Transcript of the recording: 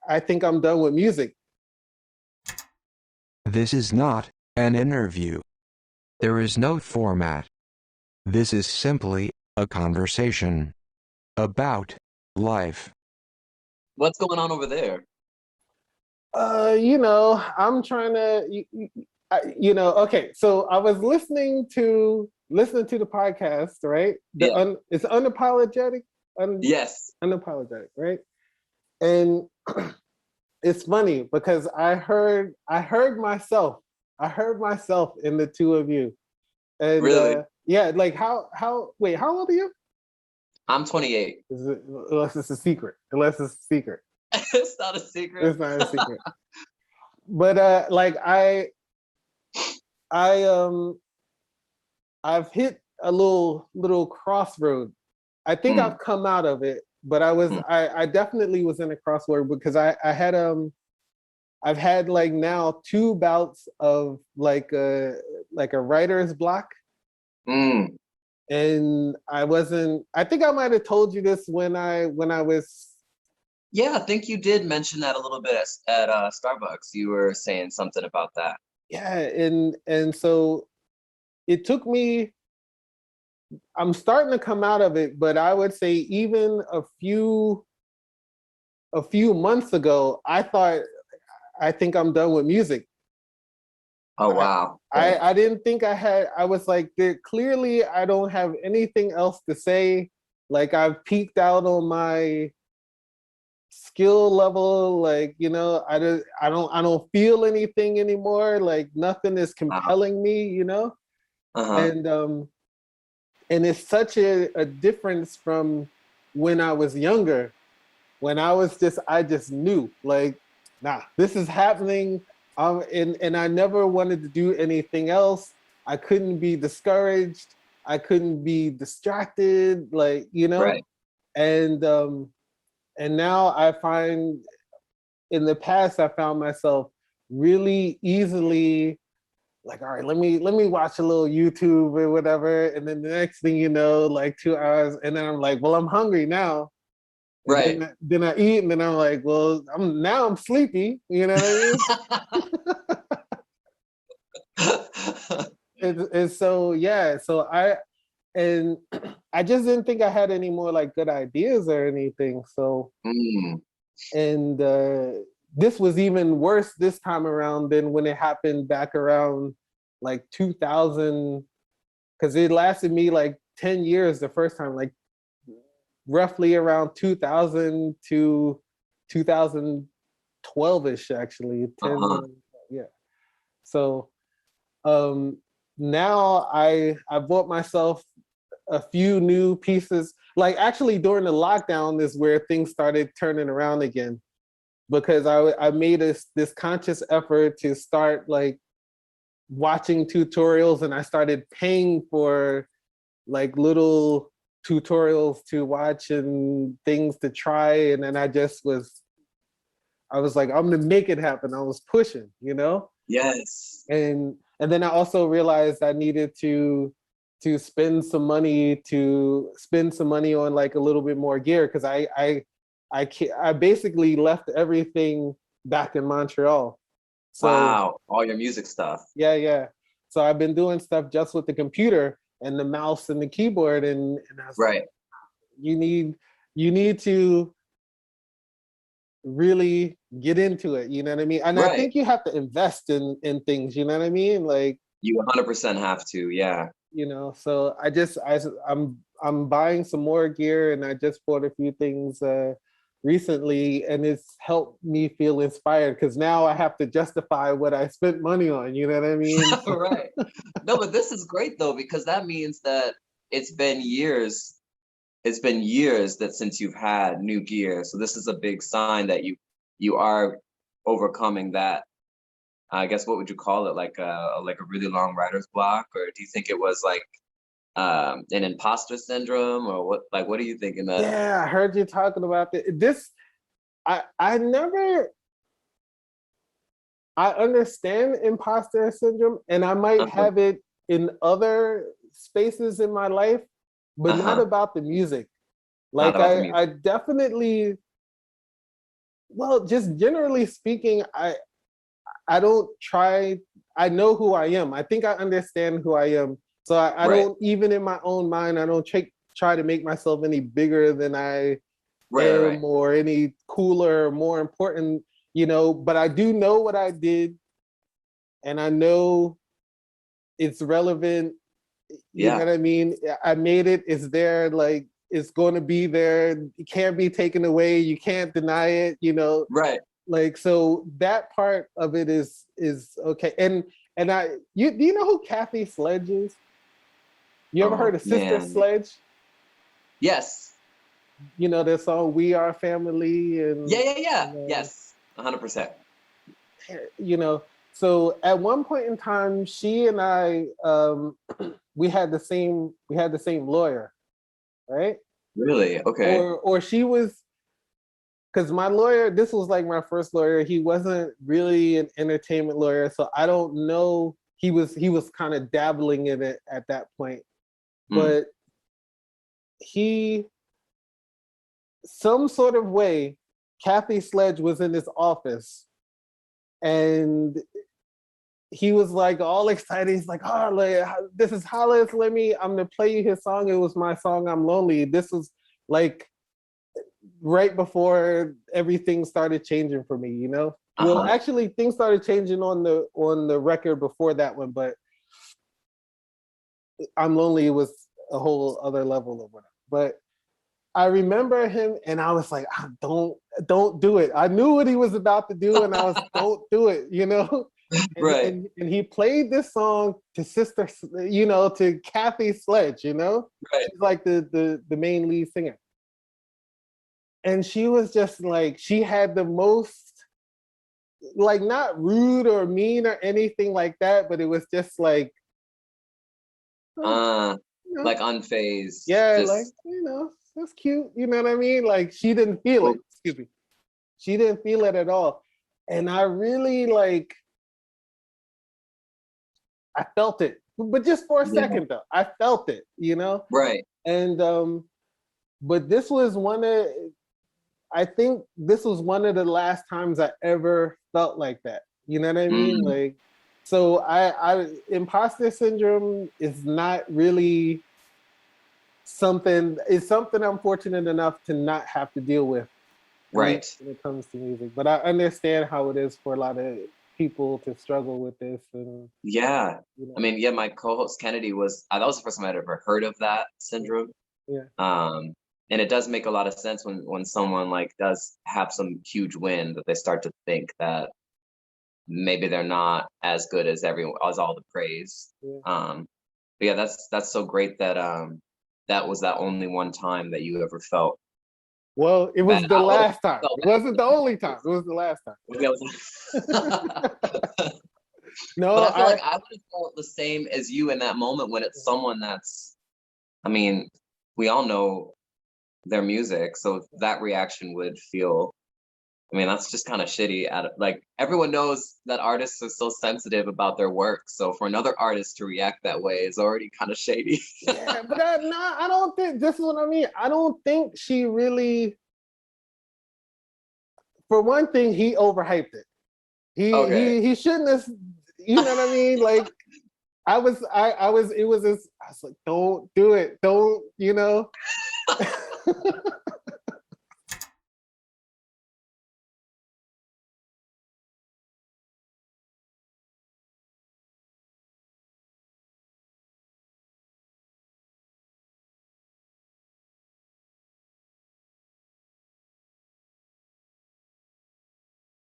I think I'm done with music. This is not an interview. There is no format. This is simply a conversation about life. What's going on over there? I'm trying to, okay. So I was listening to the podcast, right? Yeah. It's unapologetic, un, Yes. unapologetic, right? And it's funny because I heard myself in the two of you, and Really? yeah, like how old are you? I'm 28. Unless it's a secret. Unless it's a secret. It's not a secret. It's not a secret. But like I I've hit a little crossroad. I think Mm, I've come out of it, but mm. I definitely was in a crossroad because I've had like now two bouts of like a writer's block. Mm. And I think I might have told you this when I was. Yeah, I think you did mention that a little bit at Starbucks. You were saying something about that. Yeah, and so it took me. I'm starting to come out of it, but I would say even a few months ago, I think I'm done with music. Oh, I wow. I, Okay. I didn't think I had. I was like, clearly I don't have anything else to say. Like I've peaked out on my skill level. Like I don't feel anything anymore. Like nothing is Wow. compelling me. Uh-huh. And it's such a difference from when I was younger. When I just knew, like, nah, this is happening. And I never wanted to do anything else. I couldn't be discouraged. I couldn't be distracted, Right. and now I find, in the past, I found myself really easily like, all right, let me watch a little YouTube or whatever, and then the next thing you know, like 2 hours, and then I'm like, well, I'm hungry now, and Right. then I eat, and then I'm like, well, I'm sleepy. You know what I mean? And so yeah, and I just didn't think I had any more like good ideas or anything. So Mm. and this was even worse this time around than when it happened back around like 2000, because it lasted me like 10 years the first time, like roughly around 2000 to 2012ish, actually. Uh-huh. 10, yeah. So now I bought myself a few new pieces. Like actually during the lockdown is where things started turning around again, because I made this conscious effort to start like watching tutorials, and I started paying for like little tutorials to watch and things to try, and then I was like, I'm gonna make it happen. I was pushing. Yes. And then I also realized I needed to spend some money on like a little bit more gear, because I basically left everything back in Montreal. So Wow. All your music stuff. yeah, yeah. So I've been doing stuff just with the computer and the mouse and the keyboard, and I was like, Right. you need to really get into it. You know what I mean? And I Right. think you have to invest in things. You know what I mean? Like, You 100% have to. Yeah. so I'm buying some more gear, and I just bought a few things recently, and it's helped me feel inspired because now I have to justify what I spent money on. You know what I mean? Right. No, but this is great though, because that means that it's been years. It's been years that since you've had new gear. So this is a big sign that you are overcoming that. I guess what would you call it? Like a really long writer's block, or do you think it was like an imposter syndrome, or what are you thinking that? Yeah, I heard you talking about this. I never. I understand imposter syndrome, and I might Uh-huh. have it in other spaces in my life, but not Uh-huh. about the music. Not Like about the I music. definitely Well, just generally speaking, I don't try. I know who I am. I think I understand who I am. So I Right. don't, even in my own mind, I don't try to make myself any bigger than I Right. am or any cooler or more important, but I do know what I did and I know it's relevant. You know Yeah. what I mean? I made it. It's there. Like, it's going to be there. It can't be taken away. You can't deny it. Right. Like, so that part of it is okay. And do you know who Kathy Sledge is? You ever heard Oh of Sister man. Sledge? Yes. Their song "We Are Family" Yeah, and yeah, yeah. and Yes. 100%. you know. So at one point in time, she and I, we had the same lawyer, right? Really? Okay. Or she was, because my lawyer, this was like my first lawyer. He wasn't really an entertainment lawyer, so I don't know. He was kind of dabbling in it at that point, Mm. but he, some sort of way, Kathy Sledge was in his office, and he was like all excited. He's like, "Oh, like, this is Hollis. I'm gonna play you his song. It was my song. I'm lonely." This was like right before everything started changing for me. Well, Uh-huh. actually, things started changing on the record before that one, but "I'm Lonely" was a whole other level of whatever. But I remember him, and I was like, don't do it. I knew what he was about to do, and I was, don't do it. And Right. and he played this song to to Kathy Sledge. Right. She's like the main lead singer, and she was just like, she had the most, like, not rude or mean or anything like that, but it was just like, oh, Uh, you know, like unfazed. yeah, like, Just that's cute. You know what I mean? Like, she didn't feel well, it. Excuse me. She didn't feel it at all. And I really, like, I felt it. But just for a yeah. second though. I felt it. Right. And but this was I think this was one of the last times I ever felt like that. You know what I mean? Mm. Like, so I imposter syndrome is not really something, it's something I'm fortunate enough to not have to deal with, at least Right. when it comes to music. But I understand how it is for a lot of people to struggle with this, and Yeah. you I know, mean, yeah, my co-host Kennedy that was the first time I'd ever heard of that yeah, syndrome. yeah, Um, and it does make a lot of sense when someone like does have some huge win that they start to think that maybe they're not as good as everyone as all the praise. yeah. But yeah, that's so great that that was that only one time that you ever felt Well, it bad. was the I would have last time. felt It wasn't the only time. It was the last time. bad. No, But I feel like I would have felt the same as you in that moment when it's someone that's, I mean, we all know their music, so that reaction would feel, I mean, that's just kind of shitty. Like everyone knows that artists are so sensitive about their work, so for another artist to react that way is already kind of shady. yeah, but I don't think, this is what I mean. I don't think she really. For one thing, he overhyped it. He Okay. he he shouldn't have. You know what I mean? Like, I was. It was this. I was like, don't do it. Don't.